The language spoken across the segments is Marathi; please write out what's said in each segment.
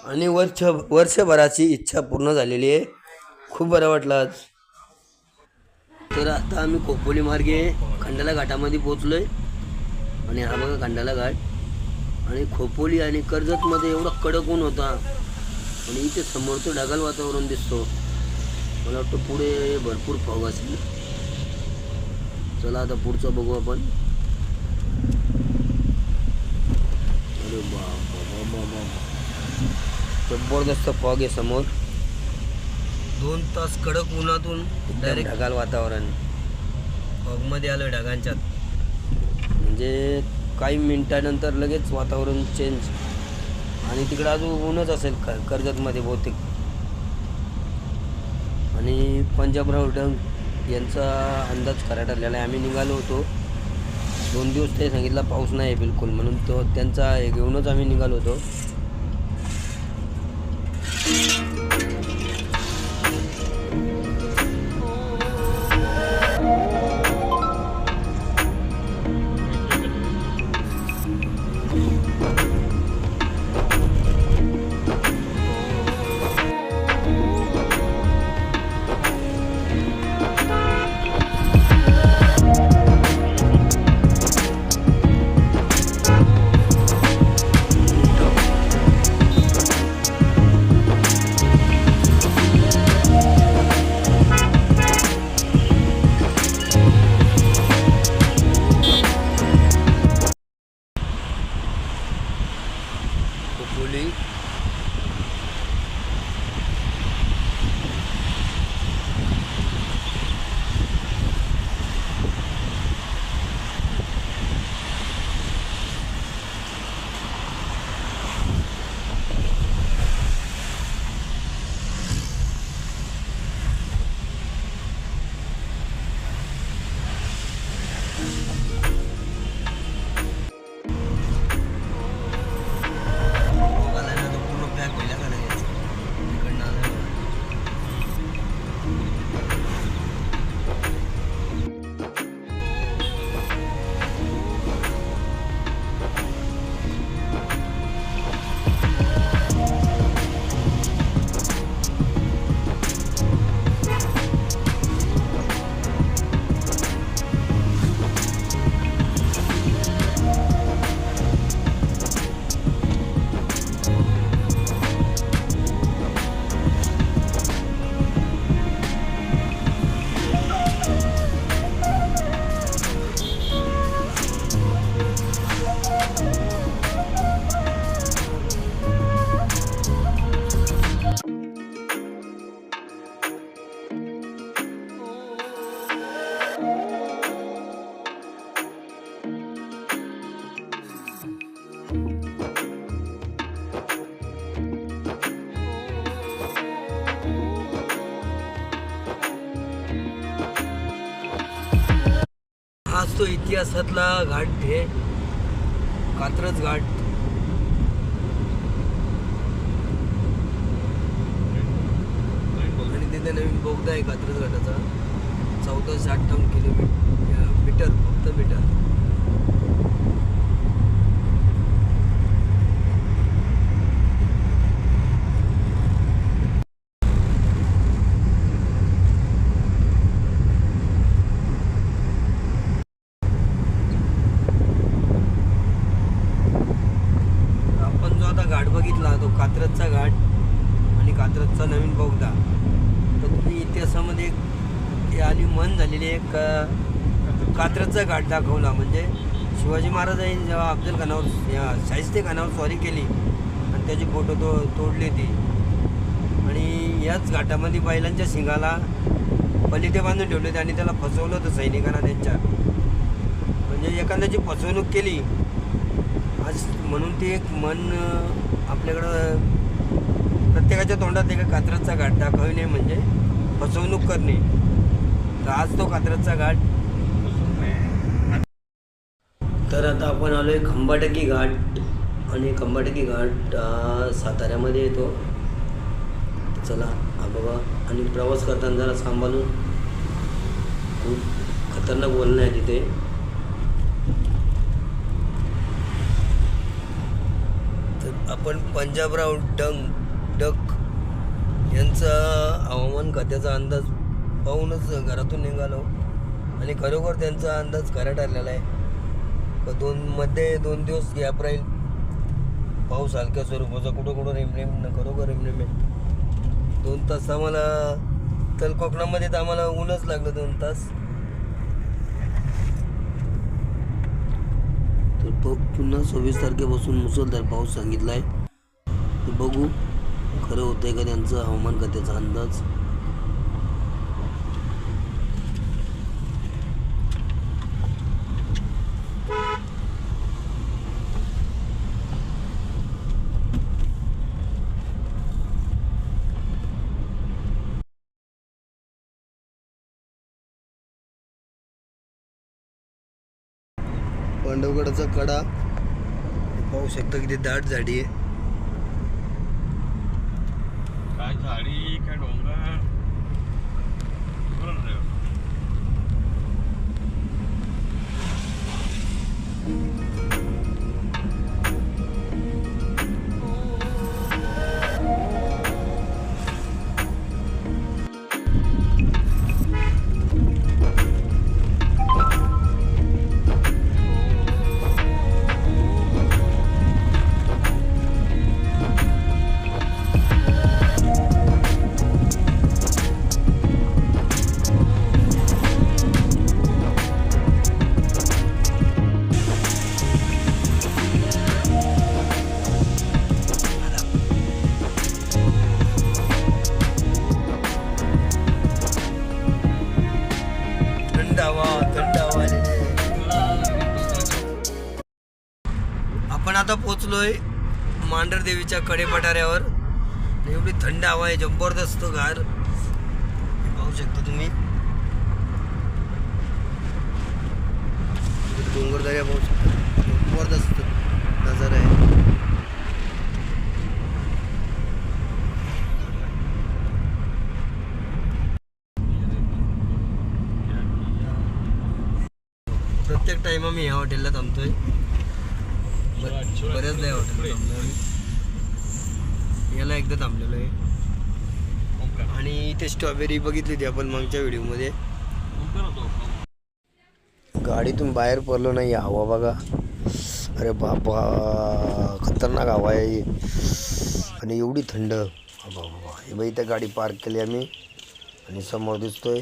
आणि वर्षभराची इच्छा पूर्ण झालेली आहे. खूप बरं वाटलं आज. तर आता आम्ही खोपोली मार्गे खंडाला घाटामध्ये पोचलो आहे. आणि हा बघा खंडाला घाट. आणि खोपोली आणि कर्जतमध्ये एवढा कडक ऊन होता आणि इथे समोरचं ढगाळ वातावरण दिसतो. मला वाटतं पुढे भरपूर फॉग असेल. चला आता पुढचं बघू आपण. अरे बाबा जबरदस्त फॉग आहे समोर. 2 तास कडक उन्हातून डायरेक्ट ढगाळ वातावरण. फॉगमध्ये आलं ढगांच्यात. म्हणजे काही मिनिटानंतर लगेच वातावरण चेंज. आणि तिकडं अजून ऊनच असेल कर्जतमध्ये बहुतेक. आणि पंजाबराव डंग यांचा अंदाज खरा ठरलेला आहे. आम्ही निघालो होतो 2 दिवस. ते सांगितलं पाऊस नाही आहे बिलकुल, म्हणून तो त्यांचा हे घेऊनच आम्ही निघालो होतो. खोपोली हाच तो इतिहासातला घाट आहे, कात्रज घाट. आणि तिथे नवीन बोगदा आहे कात्रज घाटाचा. 1458 किलोमीटर फक्त मीटर. घाट बघितला तो कात्रजचा घाट आणि कात्रजचा नवीन बोगदा. तर तुम्ही इतिहासामध्ये आणि मन झालेली एक कात्रजचा घाट दाखवला. म्हणजे शिवाजी महाराजांनी जेव्हा अफजल खानावर शाहिस्ते खानावर स्वारी केली आणि त्याची फोटो तोडली ती. आणि याच घाटामध्ये बैलांच्या शिंगाला पलिटे बांधून ठेवले होते आणि त्याला फसवलं होतं सैनिकांना त्यांच्या. म्हणजे एखाद्याची फसवणूक केली आज, म्हणून ते एक मन आपल्याकडं प्रत्येकाच्या तोंडात एक कात्रजचा घाट दाखवणे म्हणजे फसवणूक करणे. तर आज तो कात्रजचा घाट. तर आता आपण आलो आहे खंबाटकी घाट. आणि खंबाटकी घाट साताऱ्यामध्ये येतो. चला हा बघा. आणि प्रवास करताना जरा सांभाळून, खूप खतरनाक वळण आहे तिथे. तर आपण पंजाबराव डक यांचा हवामान खात्याचा अंदाज पाहूनच घरातून निघालो आणि खरोखर त्यांचा अंदाज खरा ठरलेला आहे. दोन दिवस गॅप राहील पाऊस हलक्या स्वरूपाचा, कुठं रिमरिम खरोखर रिमरिम आहे. 2 तास आम्हाला तल कोकणामध्ये तर आम्हाला ऊनच लागलं 2 तास. तर पुन्हा 26 तारखेपासून मुसळधार पाऊस सांगितला आहे. बघू खरं होतंय का त्यांचा हवामान खात्याचा अंदाज. पांडवगडाचा कडा पाहू शकता किती दाट झाडी आहे. काय झाडी काय डोंगर बरोबर आहे. आपण आता पोचलोय मांढर देवीच्या कडेपठाऱ्यावर. एवढी थंड हवा आहे, जबरदस्त गार पाहू शकता तुम्ही. डोंगरदऱ्या पाहू शकता, जबरदस्त नजारा आहे. प्रत्येक टाइम आम्ही ह्या हॉटेलला थांबतोय. बऱ्याचदा हॉटेल थांबलो आम्ही. याला एकदा थांबलेलो आहे. आणि इथे स्ट्रॉबेरी बघितली होती आपण मागच्या व्हिडिओमध्ये. गाडीतून बाहेर पडलो नाही, हवा बघा. अरे बाबा खतरनाक हवा आहे आणि एवढी थंड. बाबा हे बाई इथे गाडी पार्क केली आम्ही आणि समोर दिसतोय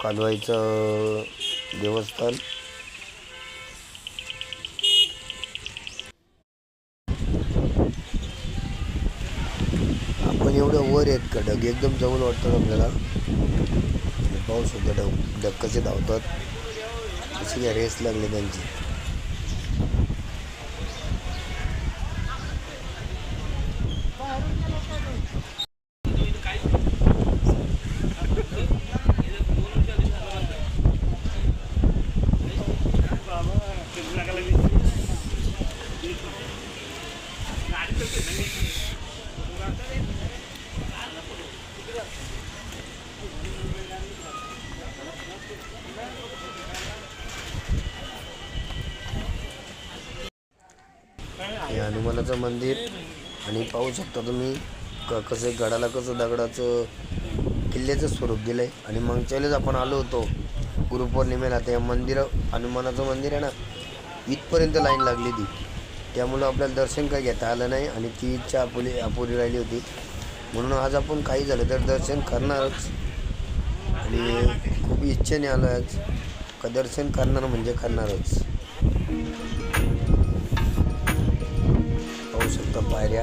कालवाईचं देवस्थान. आपण एवढं वर आहेत का, ढग एकदम जवळ वाटतात आपल्याला. पाहू शकतो ढग कसे धावतात, कशी काय रेस लागली त्यांची. हे हनुमानाचं मंदिर आणि पाहू शकता तुम्ही कसं गडाला कसं दगडाचं किल्ल्याचं स्वरूप दिलं आहे. आणि मागच्या वेळेस आपण आलो होतो गुरुपौर्णिमेला, त्या मंदिर हनुमानाचं मंदिर आहे ना, इथपर्यंत लाईन लागली ती. त्यामुळं आपल्याला दर्शन काही घेता आलं नाही आणि ती इच्छा अपुरी राहिली होती. म्हणून आज आपण काही झालं तर दर्शन करणारच आणि खूप इच्छेने आलो आज का दर्शन करणार म्हणजे करणारच. पाहू शकता पायऱ्या.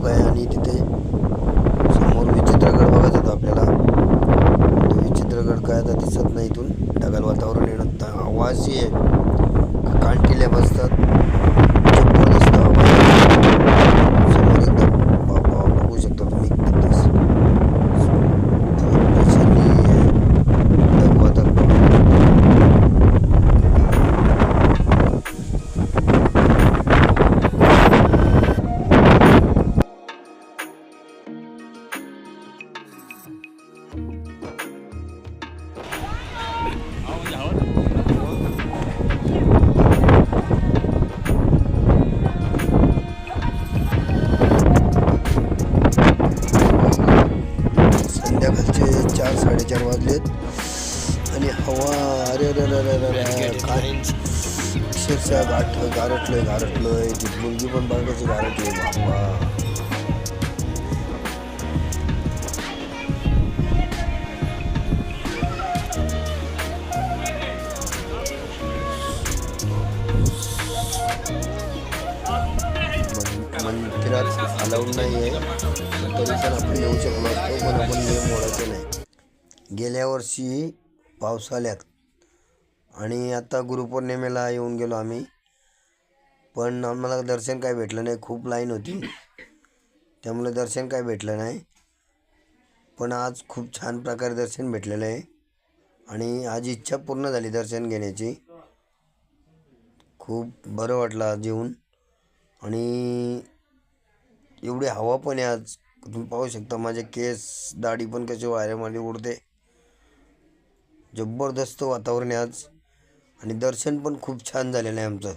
चौक आहे आणि तिथे समोर विचित्रगड बघायचं होतं आपल्याला. तो विचित्रगड काय आता दिसत नाही इथून, ढगाळ वातावरण येणं आवाजही आहे, कानटिल्या बसतात, जबरदस्त आवाज समोर एकदम बाबा बघू शकता तुम्ही. संध्याकाळचे 4-4:30 वाजलेत आणि हवा अरे अक्षरशः गारटलोय. ती मुलगी पण बघायची गारटलोय बाबा. मंदिरात अलाउड नाही आहे तरी पण आपण येऊ शकलो असतो, पण आपण नियम मोडायचे नाही. गेल्या वर्षी पावसाळ्यात आणि आता गुरुपौर्णिमेला येऊन गेलो आम्ही, पण आम्हाला दर्शन काय भेटलं नाही. खूप लाईन होती त्यामुळे दर्शन काय भेटलं नाही. पण आज खूप छान प्रकारे दर्शन भेटलेलं आहे आणि आज इच्छा पूर्ण झाली दर्शन घेण्याची. खूप बरं वाटलं आज येऊन. आणि एवढी हवा पण आहे आज, तुम्ही पाहू शकता. माझे केस दाढी पण कशी वाऱ्यामध्ये उडते. जबरदस्त वातावरण आहे आज आणि दर्शन पण खूप छान झालेलं आहे आमचं.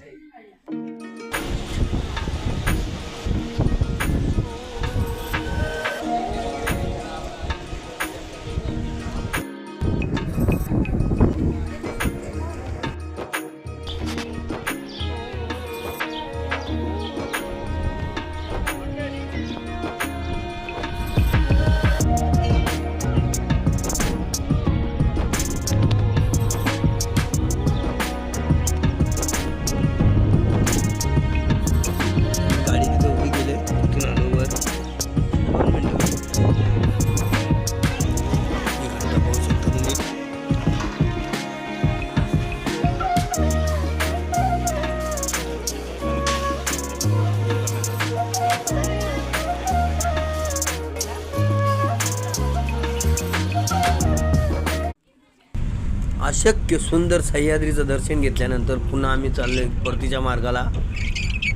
अशक्य सुंदर सह्याद्रीचं दर्शन घेतल्यानंतर पुन्हा आम्ही चाललो परतीच्या मार्गाला.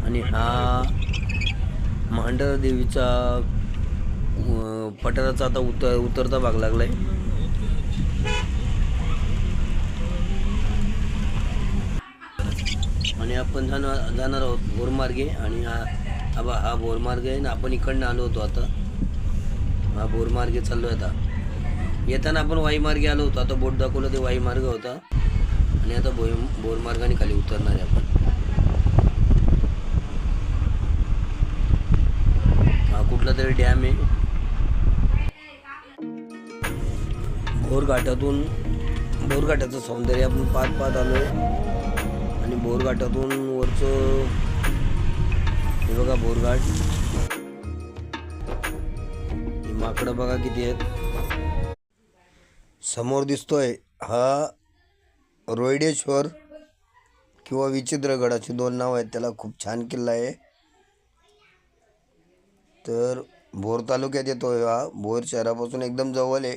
आणि हा मांढर देवीचा पठाराचा आता उतरता भाग लागलाय. आणि आपण जाणार आहोत बोरमार्गे. आणि हा बोरमार्ग आहे ना, आपण इकडनं आलो होतो. आता हा बोरमार्गे चाललो आहे. आता येताना आपण वाईमार्गे आलो होतो, आता बोट दाखवलं ते वाईमार्ग होता आणि आता बोरमार्गाने खाली उतरणार आहे आपण. हा कुठला तरी डॅम आहे. बोरघाटाचं सौंदर्य आपण पाहत आलोय. आणि बोरघाटातून वरचं हे बघा बोरघाट, हे माकडं बघा किती आहेत. समोर दिसतोय हा रोहिडेश्वर किंवा विचित्रगड अशी 2 नाव आहेत त्याला. खूप छान किल्ला आहे. तर भोर तालुक्यात येतोय हा. भोर शहरापासून एकदम जवळ आहे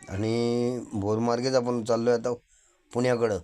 आणि भोर मार्गेच आपण चाललोय आता पुण्याकडं.